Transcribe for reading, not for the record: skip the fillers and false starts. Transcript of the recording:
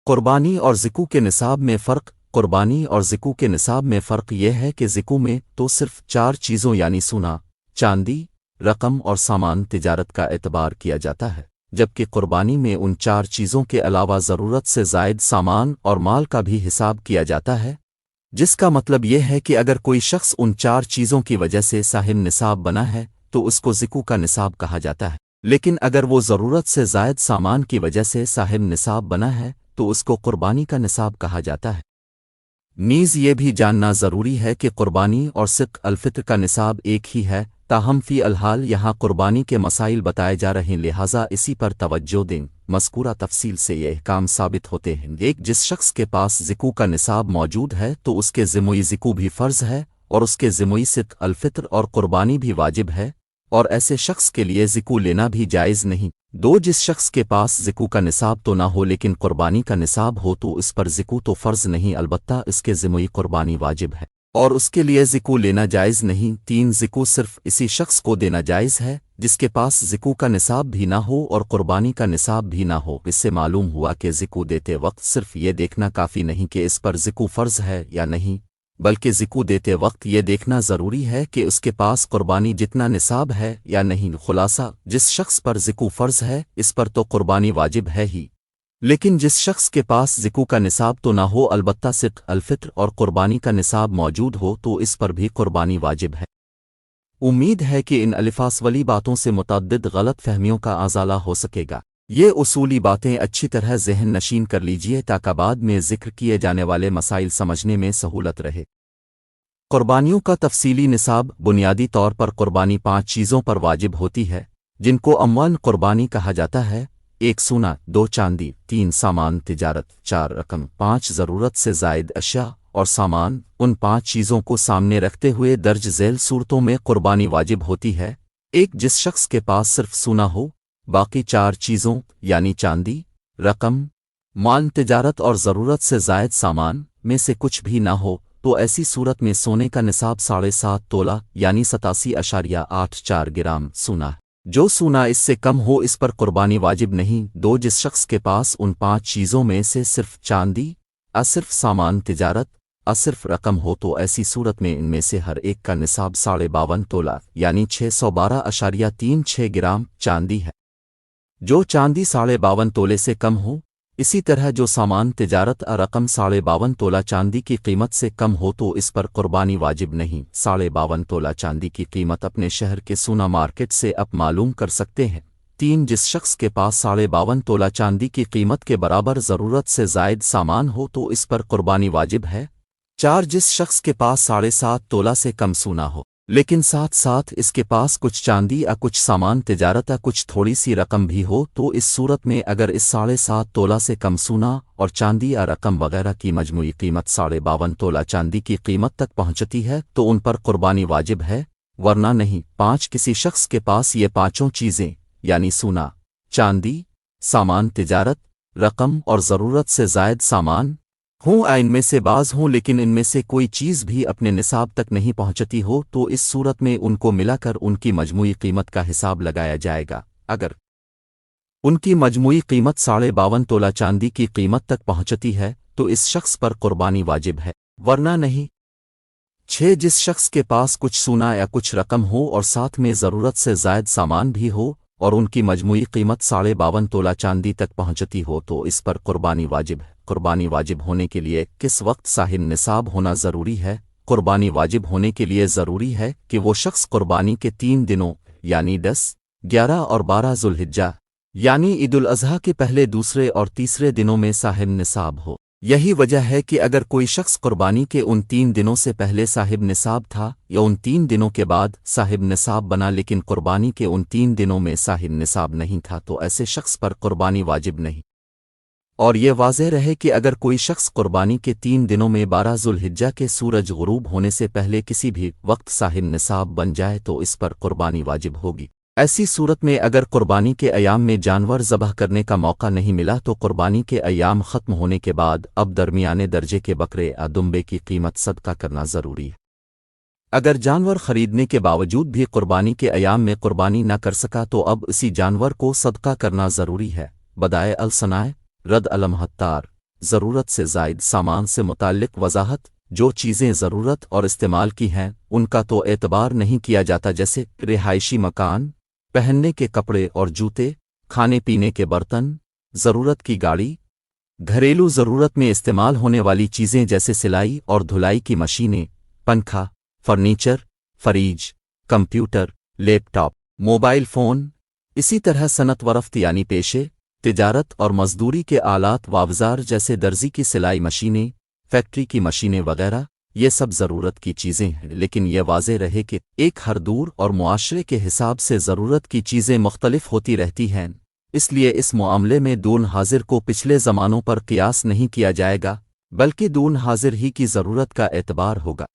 قربانی اور ذکو کے نصاب میں فرق قربانی اور ذکو کے نصاب میں فرق یہ ہے کہ ذکو میں تو صرف 4 چیزوں یعنی سونا، چاندی، رقم اور سامان تجارت کا اعتبار کیا جاتا ہے، جبکہ قربانی میں ان 4 چیزوں کے علاوہ ضرورت سے زائد سامان اور مال کا بھی حساب کیا جاتا ہے، جس کا مطلب یہ ہے کہ اگر کوئی شخص ان 4 چیزوں کی وجہ سے صاحب نصاب بنا ہے تو اس کو ذکو کا نصاب کہا جاتا ہے، لیکن اگر وہ ضرورت سے زائد سامان کی وجہ سے صاحب نصاب بنا ہے تو اس کو قربانی کا نصاب کہا جاتا ہے۔ نیز یہ بھی جاننا ضروری ہے کہ قربانی اور صدق الفطر کا نصاب ایک ہی ہے، تاہم فی الحال یہاں قربانی کے مسائل بتائے جا رہے ہیں، لہٰذا اسی پر توجہ دیں۔ مذکورہ تفصیل سے یہ احکام ثابت ہوتے ہیں: ایک، جس شخص کے پاس ذکو کا نصاب موجود ہے تو اس کے ذموی ذکو بھی فرض ہے اور اس کے ذموی صدق الفطر اور قربانی بھی واجب ہے، اور ایسے شخص کے لیے ذکو لینا بھی جائز نہیں۔ دو، جس شخص کے پاس ذکو کا نصاب تو نہ ہو لیکن قربانی کا نصاب ہو تو اس پر ذکو تو فرض نہیں، البتہ اس کے ذموی قربانی واجب ہے اور اس کے لیے ذکو لینا جائز نہیں۔ تین، ذکو صرف اسی شخص کو دینا جائز ہے جس کے پاس ذکو کا نصاب بھی نہ ہو اور قربانی کا نصاب بھی نہ ہو۔ اس سے معلوم ہوا کہ ذکو دیتے وقت صرف یہ دیکھنا کافی نہیں کہ اس پر ذکو فرض ہے یا نہیں، بلکہ ذکو دیتے وقت یہ دیکھنا ضروری ہے کہ اس کے پاس قربانی جتنا نصاب ہے یا نہیں۔ خلاصہ، جس شخص پر ذکو فرض ہے اس پر تو قربانی واجب ہے ہی، لیکن جس شخص کے پاس ذکو کا نصاب تو نہ ہو البتہ صدق الفطر اور قربانی کا نصاب موجود ہو تو اس پر بھی قربانی واجب ہے۔ امید ہے کہ ان الفاظ والی باتوں سے متعدد غلط فہمیوں کا ازالہ ہو سکے گا۔ یہ اصولی باتیں اچھی طرح ذہن نشین کر لیجئے تاکہ بعد میں ذکر کیے جانے والے مسائل سمجھنے میں سہولت رہے۔ قربانیوں کا تفصیلی نصاب: بنیادی طور پر قربانی 5 چیزوں پر واجب ہوتی ہے جن کو عموماً قربانی کہا جاتا ہے: 1 سونا، 2 چاندی، 3 سامان تجارت، 4 رقم، 5 ضرورت سے زائد اشیاء اور سامان۔ ان 5 چیزوں کو سامنے رکھتے ہوئے درج ذیل صورتوں میں قربانی واجب ہوتی ہے: 1، جس شخص کے پاس صرف سونا ہو، باقی 4 چیزوں یعنی چاندی، رقم، مال تجارت اور ضرورت سے زائد سامان میں سے کچھ بھی نہ ہو تو ایسی صورت میں سونے کا نصاب 7.5 تولہ یعنی 87.84 گرام سونا ہے۔ جو سونا اس سے کم ہو اس پر قربانی واجب نہیں۔ 2، جس شخص کے پاس ان 5 چیزوں میں سے صرف چاندی، صرف سامان تجارت، صرف رقم ہو تو ایسی صورت میں ان میں سے ہر ایک کا نصاب 52.5 تولہ یعنی 612.36 گرام چاندی ہے۔ جو چاندی 52.5 تولے سے کم ہو، اسی طرح جو سامان تجارت رقم 52.5 تولہ چاندی کی قیمت سے کم ہو تو اس پر قربانی واجب نہیں۔ 52.5 تولہ چاندی کی قیمت اپنے شہر کے سونا مارکیٹ سے آپ معلوم کر سکتے ہیں۔ 3، جس شخص کے پاس 52.5 تولہ چاندی کی قیمت کے برابر ضرورت سے زائد سامان ہو تو اس پر قربانی واجب ہے۔ 4، جس شخص کے پاس 7.5 تولہ سے کم سونا ہو لیکن ساتھ ساتھ اس کے پاس کچھ چاندی کچھ سامان تجارت کچھ تھوڑی سی رقم بھی ہو تو اس صورت میں اگر اس 7.5 تولہ سے کم سونا اور چاندی رقم وغیرہ کی مجموعی قیمت 52.5 تولہ چاندی کی قیمت تک پہنچتی ہے تو ان پر قربانی واجب ہے، ورنہ نہیں۔ 5، کسی شخص کے پاس یہ 5 چیزیں یعنی سونا، چاندی، سامان تجارت، رقم اور ضرورت سے زائد سامان ہوں، ان میں سے بعض ہوں لیکن ان میں سے کوئی چیز بھی اپنے نصاب تک نہیں پہنچتی ہو تو اس صورت میں ان کو ملا کر ان کی مجموعی قیمت کا حساب لگایا جائے گا۔ اگر ان کی مجموعی قیمت 52.5 تولہ چاندی کی قیمت تک پہنچتی ہے تو اس شخص پر قربانی واجب ہے، ورنہ نہیں۔ 6، جس شخص کے پاس کچھ سونا یا کچھ رقم ہو اور ساتھ میں ضرورت سے زائد سامان بھی ہو اور ان کی مجموعی قیمت 52.5 تولہ چاندی تک پہنچتی ہو تو اس پر قربانی واجب ہے۔ قربانی واجب ہونے کے لیے کس وقت صاحب نصاب ہونا ضروری ہے؟ قربانی واجب ہونے کے لیے ضروری ہے کہ وہ شخص قربانی کے 3 دنوں یعنی 10، 11 اور 12 ذوالحجہ یعنی عید الاضحیٰ کے پہلے، دوسرے اور تیسرے دنوں میں صاحب نصاب ہو۔ یہی وجہ ہے کہ اگر کوئی شخص قربانی کے ان 3 دنوں سے پہلے صاحب نصاب تھا یا ان 3 دنوں کے بعد صاحب نصاب بنا لیکن قربانی کے ان 3 دنوں میں صاحب نصاب نہیں تھا تو ایسے شخص پر قربانی واجب نہیں۔ اور یہ واضح رہے کہ اگر کوئی شخص قربانی کے 3 دنوں میں 12 ذوالحجہ کے سورج غروب ہونے سے پہلے کسی بھی وقت صاحب نصاب بن جائے تو اس پر قربانی واجب ہوگی۔ ایسی صورت میں اگر قربانی کے ایام میں جانور ذبح کرنے کا موقع نہیں ملا تو قربانی کے ایام ختم ہونے کے بعد اب درمیانے درجے کے بکرے دمبے کی قیمت صدقہ کرنا ضروری ہے۔ اگر جانور خریدنے کے باوجود بھی قربانی کے ایام میں قربانی نہ کر سکا تو اب اسی جانور کو صدقہ کرنا ضروری ہے۔ بدائے الصنائع رد المحتار ضرورت سے زائد سامان سے متعلق وضاحت جو چیزیں ضرورت اور استعمال کی ہیں ان کا تو اعتبار نہیں کیا جاتا، جیسے رہائشی مکان، پہننے کے کپڑے اور جوتے، کھانے پینے کے برتن، ضرورت کی گاڑی، گھریلو ضرورت میں استعمال ہونے والی چیزیں جیسے سلائی اور دھلائی کی مشینیں، پنکھا، فرنیچر، فریج، کمپیوٹر، لیپ ٹاپ، موبائل فون۔ اسی طرح صنعت ورفت یعنی پیشے، تجارت اور مزدوری کے آلات واوزار جیسے درزی کی سلائی مشینیں، فیکٹری کی مشینیں وغیرہ، یہ سب ضرورت کی چیزیں ہیں، لیکن یہ واضح رہے کہ ایک ہر دور اور معاشرے کے حساب سے ضرورت کی چیزیں مختلف ہوتی رہتی ہیں، اس لیے اس معاملے میں دون حاضر کو پچھلے زمانوں پر قیاس نہیں کیا جائے گا، بلکہ دون حاضر ہی کی ضرورت کا اعتبار ہوگا۔